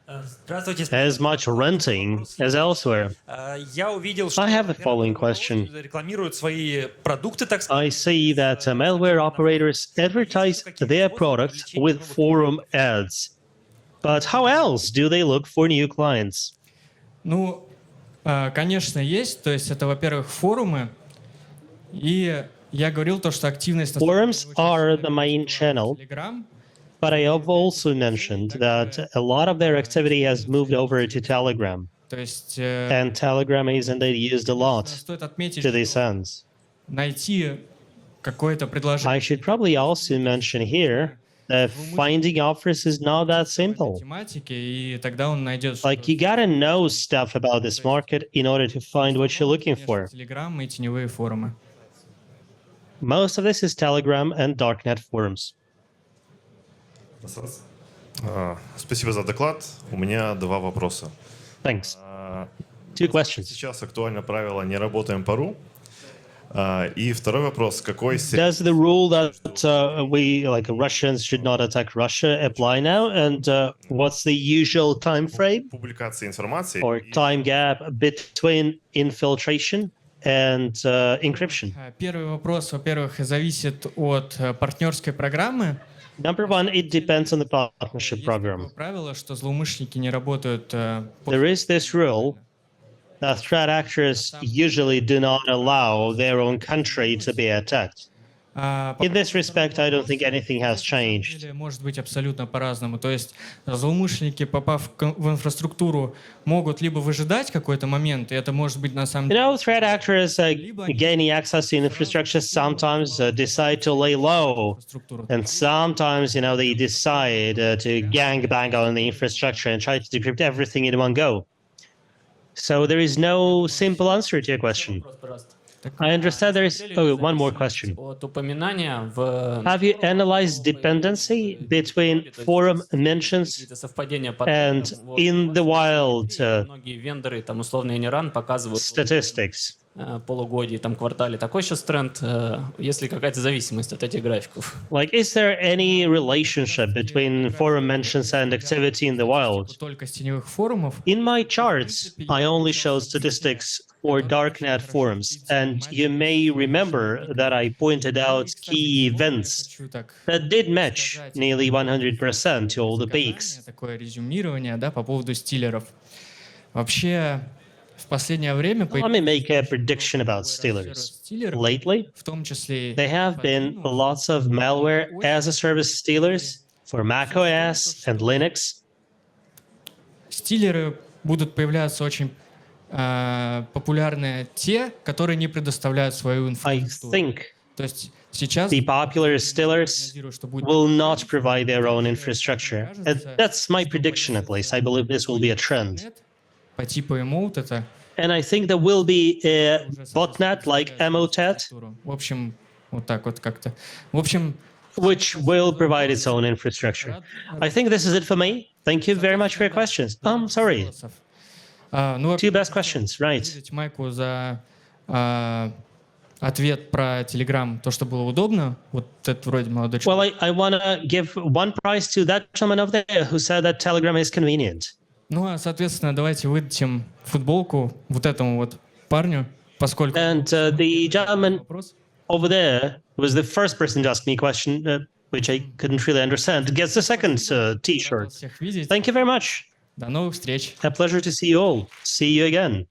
Здравствуйте. as much renting as elsewhere. Я увидел, что I have the following question. рекламируют свои продукты, так сказать. I see that malware operators advertise their products with forum ads. But how else do they look for new clients? ну, конечно, есть. То есть это, во-первых, форумы. И я говорил то, что активность... Forums are the main channel, Telegram. but I have also mentioned that a lot of their activity has moved over to Telegram, То есть and Telegram is indeed used a lot стоит отметить, to что this ends. найти какое-то предложение, I should probably also mention here finding offers is not that simple. Тематики, и тогда он найдет Like, you gotta know stuff about this market in order to find what you're looking for. Telegram и теневые форумы. Most of this is Telegram and darknet forums. Спасибо за доклад. У меня два вопроса. Thanks. Two questions. Сейчас актуально правило «не работаем по ру». И второй вопрос. Какой Does the rule that we, like Russians, should not attack Russia apply now? And what's the usual time frame публикации информации or time gap between infiltration and encryption? Первый вопрос, во-первых, зависит от партнерской программы. Number one, it depends on the partnership Есть такое program. правило, что злоумышленники не работают There is this rule that threat actors usually do not allow their own country to be attacked. In this respect, I don't think anything has changed. Или может быть абсолютно по-разному. То есть злоумышленники, попав в инфраструктуру, могут либо выжидать какой-то момент, и это может быть на самом You деле know, threat actors gaining access to infrastructure sometimes decide to lay low, инфраструктуру. and sometimes, they decide to gangbang on the infrastructure and try to decrypt everything in one go. So there is no simple answer to your question. I understand there is. Oh, one more question. От упоминания в Have you analyzed dependency between forum mentions какие-то совпадения по and трендам. in the wild Многие вендоры, там условно Иниран, показывают statistics? полугодие, там квартале. Такой сейчас тренд, есть ли какая-то зависимость от этих графиков? Like, is there any relationship between forum mentions and activity in the wild? Только с теневых форумов. In my charts, I only show statistics for darknet forums, and you may remember that I pointed out key events Хочу так that did match nearly 100% to all the peaks. такое резюмирование, да, по поводу стилеров. Вообще, в последнее время Let me make a prediction about Steelers. Lately, в том числе there have been lots of malware-as-a-service Steelers for macOS and Linux. стилеры будут появляться очень популярные те, которые не предоставляют свою I инфраструктуру. think То есть сейчас the popular Steelers прогнозирую, что будет will not provide their own infrastructure. And that's my prediction, at least. I believe this will be a trend. по типу emote это And I think there will be a botnet like Emotet, в общем, вот так вот как-то. В общем, which will provide its own infrastructure. I think this is it for me. Thank you very much for your questions. I'm sorry. вопросов. Ну, Two best questions, right? благодарить Майку за ответ про Telegram, то, что было удобно. Вот это вроде молодой Well, человек. I want to give one prize to that gentleman over there who said that Telegram is convenient. Ну, а, соответственно, давайте выдадим футболку вот этому вот парню, поскольку... And the gentleman Вопрос. over there was the first person to ask me a question, which I couldn't really understand, gets the second T-shirt. Всех видеть. Thank you very much. До новых встреч. A pleasure to see you all. See you again.